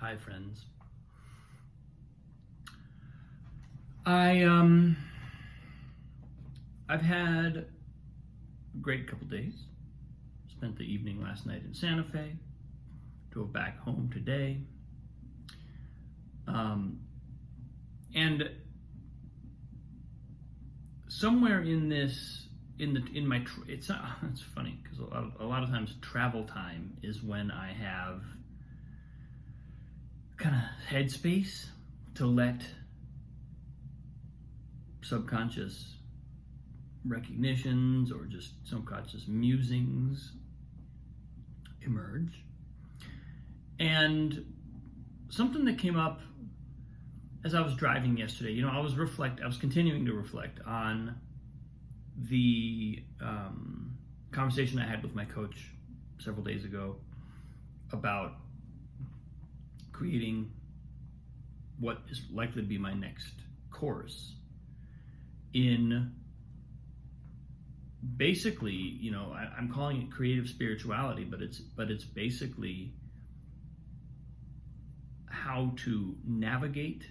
Hi, friends. I've had a great couple days. Spent the evening last night in Santa Fe. Drove back home today. And somewhere in this, it's funny because a lot of times travel time is when I have kind of headspace to let subconscious recognitions or just subconscious musings emerge. And something that came up as I was driving yesterday, I was continuing to reflect on the conversation I had with my coach several days ago about creating what is likely to be my next course in basically, I'm calling it creative spirituality, but it's basically how to navigate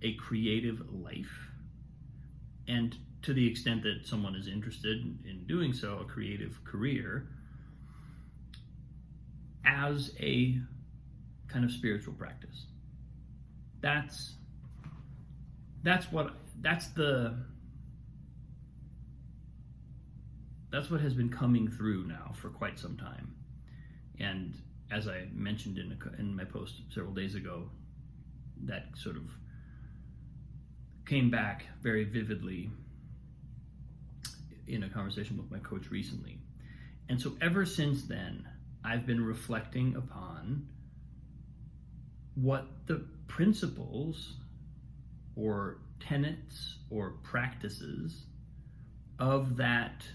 a creative life, and to the extent that someone is interested in doing so, a creative career as a kind of spiritual practice. That's what has been coming through now for quite some time. And as I mentioned in my post several days ago, that sort of came back very vividly in a conversation with my coach recently. And so ever since then, I've been reflecting upon what the principles or tenets or practices of that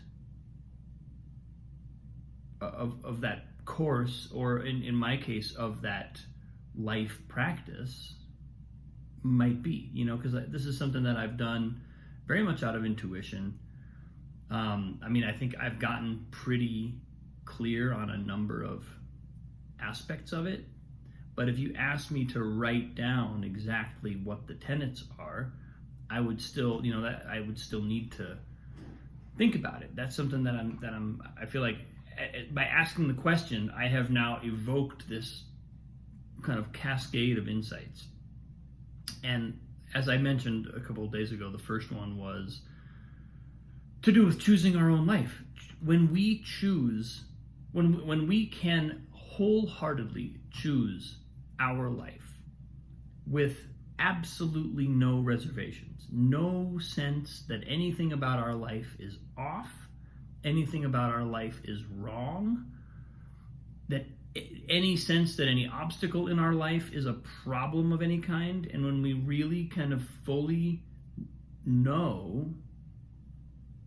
course, or in my case, of that life practice might be, because this is something that I've done very much out of intuition. I think I've gotten pretty clear on a number of aspects of it, but if you ask me to write down exactly what the tenets are, I would still need to think about it. That's something that I feel like by asking the question, I have now evoked this kind of cascade of insights. And as I mentioned a couple of days ago, the first one was to do with choosing our own life. When we choose, when we can wholeheartedly choose our life with absolutely no reservations, no sense that anything about our life is off, anything about our life is wrong, that any sense that any obstacle in our life is a problem of any kind, and when we really kind of fully know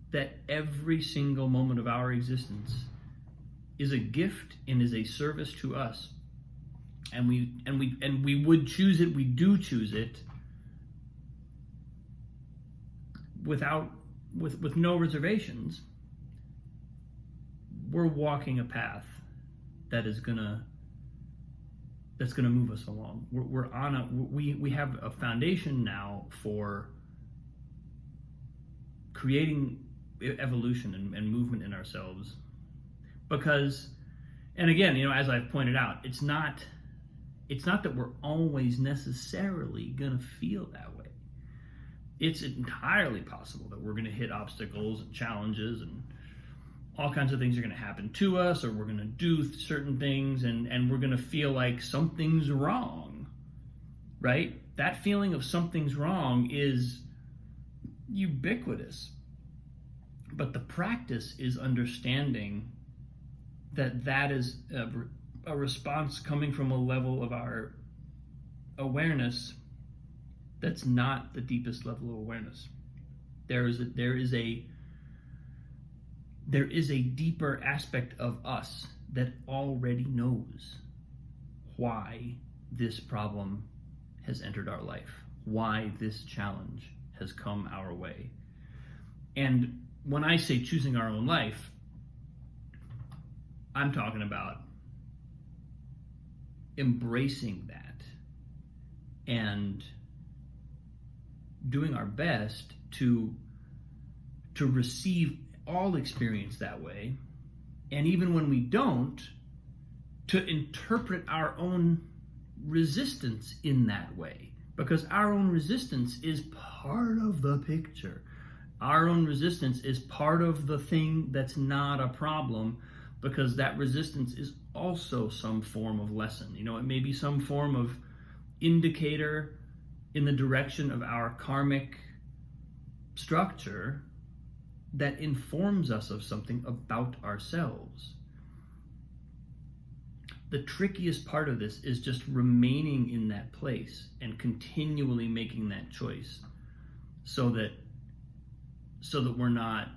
that every single moment of our existence is a gift and is a service to us, and we would choose it, we do choose it with no reservations, we're walking a path that's gonna move us along. We have a foundation now for creating evolution and movement in ourselves. Because, and again, as I've pointed out, it's not that we're always necessarily gonna feel that way. It's entirely possible that we're gonna hit obstacles and challenges, and all kinds of things are going to happen to us, or we're going to do certain things, and we're going to feel like something's wrong, right? That feeling of something's wrong is ubiquitous. But the practice is understanding that is a response coming from a level of our awareness that's not the deepest level of awareness. There is a deeper aspect of us that already knows why this problem has entered our life, why this challenge has come our way. And when I say choosing our own life, I'm talking about embracing that and doing our best to receive all experience that way, and even when we don't, to interpret our own resistance in that way, because our own resistance is part of the picture. Our own resistance is part of the thing that's not a problem, because that resistance is also some form of lesson. It may be some form of indicator in the direction of our karmic structure that informs us of something about ourselves. The trickiest part of this is just remaining in that place and continually making that choice, so that we're not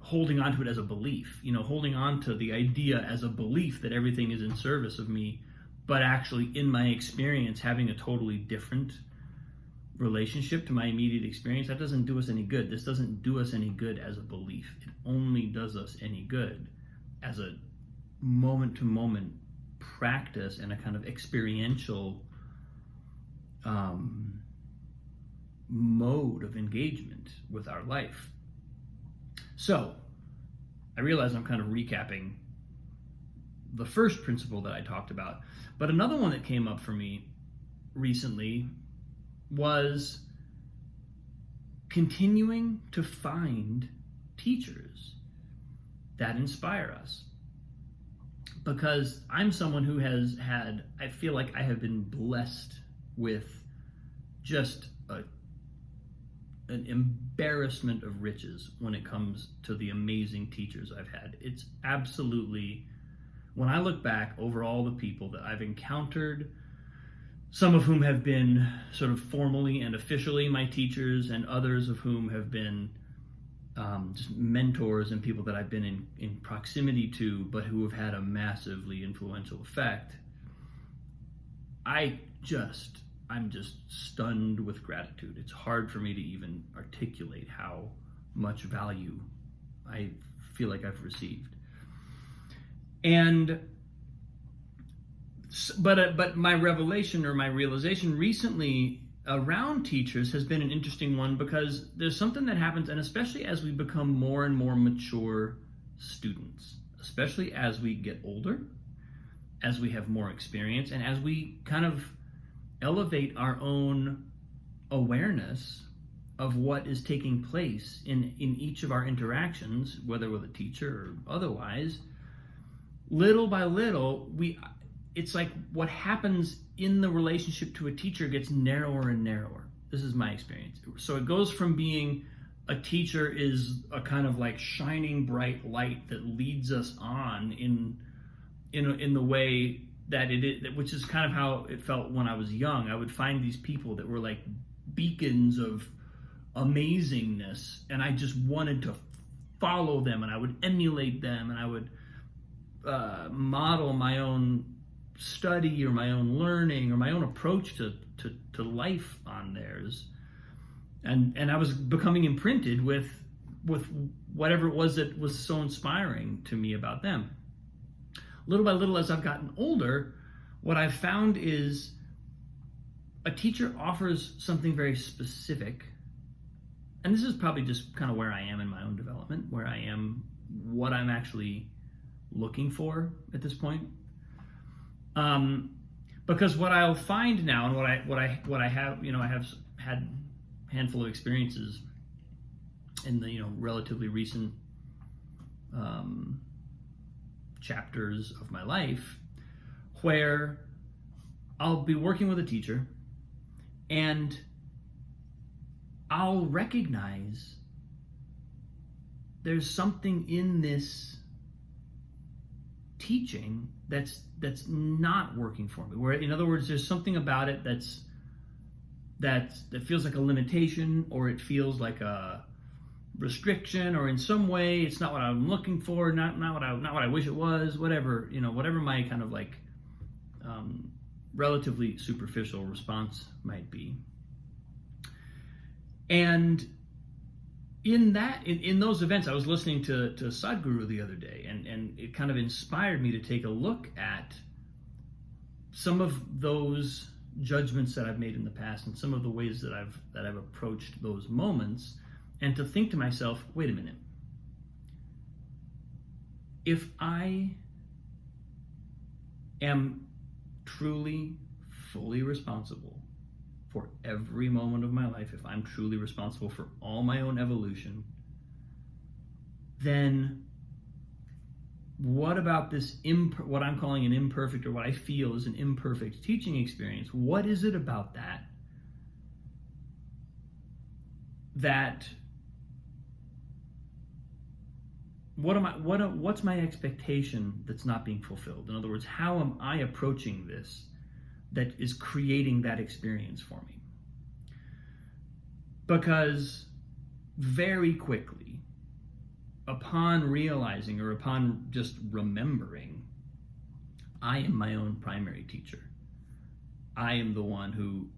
holding on to it as a belief, holding on to the idea as a belief that everything is in service of me, but actually in my experience having a totally different relationship to my immediate experience. That doesn't do us any good. This doesn't do us any good as a belief. It only does us any good as a moment-to-moment practice and a kind of experiential mode of engagement with our life. So, I realize I'm kind of recapping the first principle that I talked about, but another one that came up for me recently was continuing to find teachers that inspire us. Because I'm someone who I feel like I have been blessed with just an embarrassment of riches when it comes to the amazing teachers I've had. It's absolutely, when I look back over all the people that I've encountered, some of whom have been sort of formally and officially my teachers, and others of whom have been just mentors and people that I've been in proximity to, but who have had a massively influential effect, I'm just stunned with gratitude. It's hard for me to even articulate how much value I feel like I've received. But my revelation or my realization recently around teachers has been an interesting one, because there's something that happens, and especially as we become more and more mature students, especially as we get older, as we have more experience, and as we kind of elevate our own awareness of what is taking place in each of our interactions, whether with a teacher or otherwise, little by little, it's like what happens in the relationship to a teacher gets narrower and narrower. This is my experience. So it goes from being a teacher is a kind of like shining bright light that leads us on in the way that it is, which is kind of how it felt when I was young. I would find these people that were like beacons of amazingness, and I just wanted to follow them, and I would emulate them, and I would model my own study or my own learning or my own approach to life on theirs, and I was becoming imprinted with whatever it was that was so inspiring to me about them. Little by little, as I've gotten older, what I've found is a teacher offers something very specific, and this is probably just kind of where I am in my own development, where I am, what I'm actually looking for at this point. Because what I'll find now, and what I have, I have had a handful of experiences in the relatively recent chapters of my life, where I'll be working with a teacher and I'll recognize there's something in this teaching that's not working for me. Where, in other words, there's something about it that feels like a limitation, or it feels like a restriction, or in some way it's not what I'm looking for, not what I wish it was, whatever my kind of like relatively superficial response might be. And in those events, I was listening to Sadhguru the other day, and it kind of inspired me to take a look at some of those judgments that I've made in the past and some of the ways that I've approached those moments, and to think to myself, wait a minute, if I am truly, fully responsible for every moment of my life, if I'm truly responsible for all my own evolution, then what about this what I'm calling an imperfect, or what I feel is an imperfect teaching experience? What is it about that what's my expectation that's not being fulfilled? In other words, how am I approaching this that is creating that experience for me? Because very quickly, upon realizing, or upon just remembering, I am my own primary teacher. I am the one who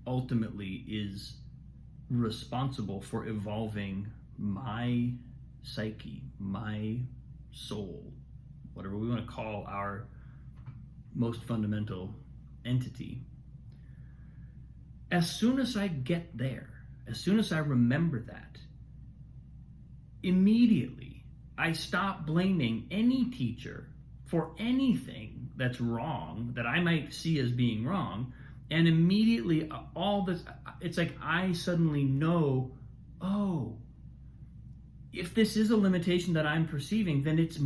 ultimately is responsible for evolving my psyche, my soul, whatever we want to call our most fundamental entity. As soon as I get there, as soon as I remember that, immediately I stop blaming any teacher for anything that's wrong, that I might see as being wrong, and immediately all this, it's like I suddenly know, oh, if this is a limitation that I'm perceiving, then it's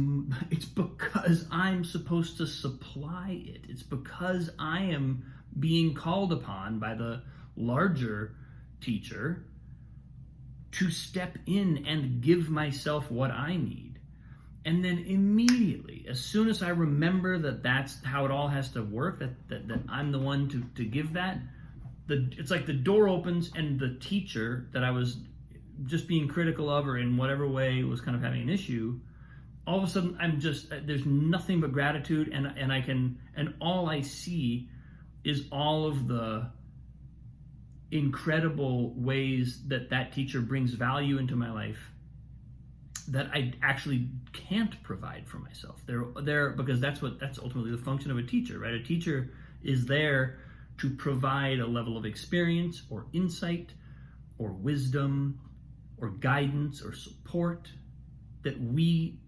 because I'm supposed to supply it. It's because I am being called upon by the larger teacher to step in and give myself what I need. And then immediately, as soon as I remember that that's how it all has to work, that I'm the one to give that, it's like the door opens, and the teacher that I was just being critical of, or in whatever way was kind of having an issue, all of a sudden there's nothing but gratitude, and all I see is all of the incredible ways that teacher brings value into my life that I actually can't provide for myself. They're because that's ultimately the function of a teacher, right? A teacher is there to provide a level of experience or insight or wisdom or guidance or support that we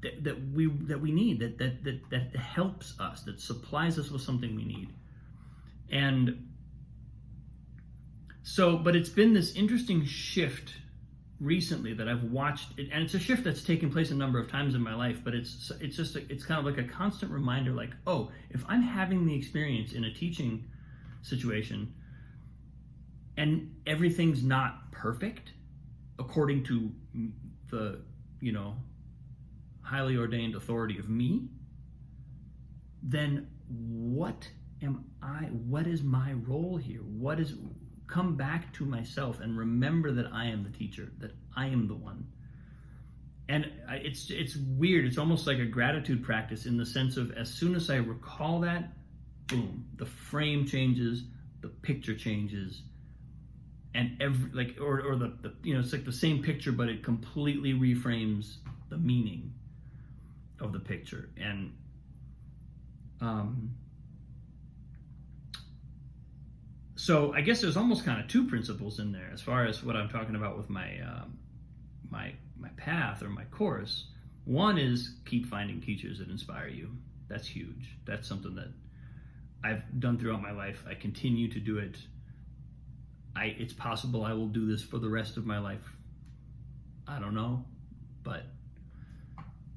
need, that helps us, that supplies us with something we need. And so, but it's been this interesting shift recently that I've watched, and it's a shift that's taken place a number of times in my life, but it's kind of like a constant reminder, like, oh, if I'm having the experience in a teaching situation and everything's not perfect according to the, highly ordained authority of me, then what is my role here? Come back to myself and remember that I am the teacher, that I am the one. And it's weird. It's almost like a gratitude practice, in the sense of, as soon as I recall that, boom, the frame changes, the picture changes, and it's like the same picture, but it completely reframes the meaning of the picture. And so I guess there's almost kind of two principles in there as far as what I'm talking about with my my path or my course. One is keep finding teachers that inspire you. That's huge. That's something that I've done throughout my life. I continue to do it. It's possible I will do this for the rest of my life. I don't know, but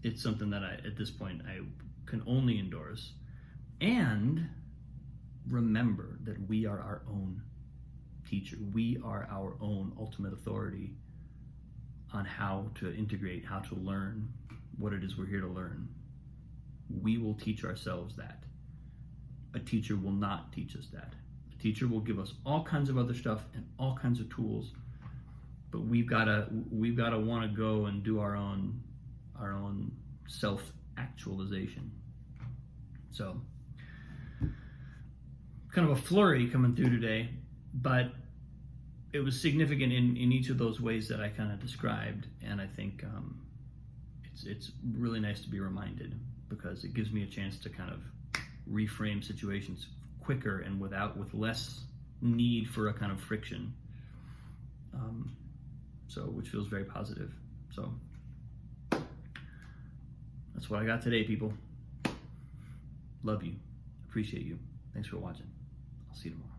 it's something that at this point I can only endorse. And remember that we are our own teacher. We are our own ultimate authority on how to integrate, how to learn what it is we're here to learn. We will teach ourselves that. A teacher will not teach us that. A teacher will give us all kinds of other stuff and all kinds of tools, but we've gotta want to go and do our own self-actualization. So, kind of a flurry coming through today, but it was significant in each of those ways that I kind of described, and I think it's really nice to be reminded, because it gives me a chance to kind of reframe situations quicker and with less need for a kind of friction. So which feels very positive. So that's what I got today, people. Love you. Appreciate you. Thanks for watching. I'll see you tomorrow.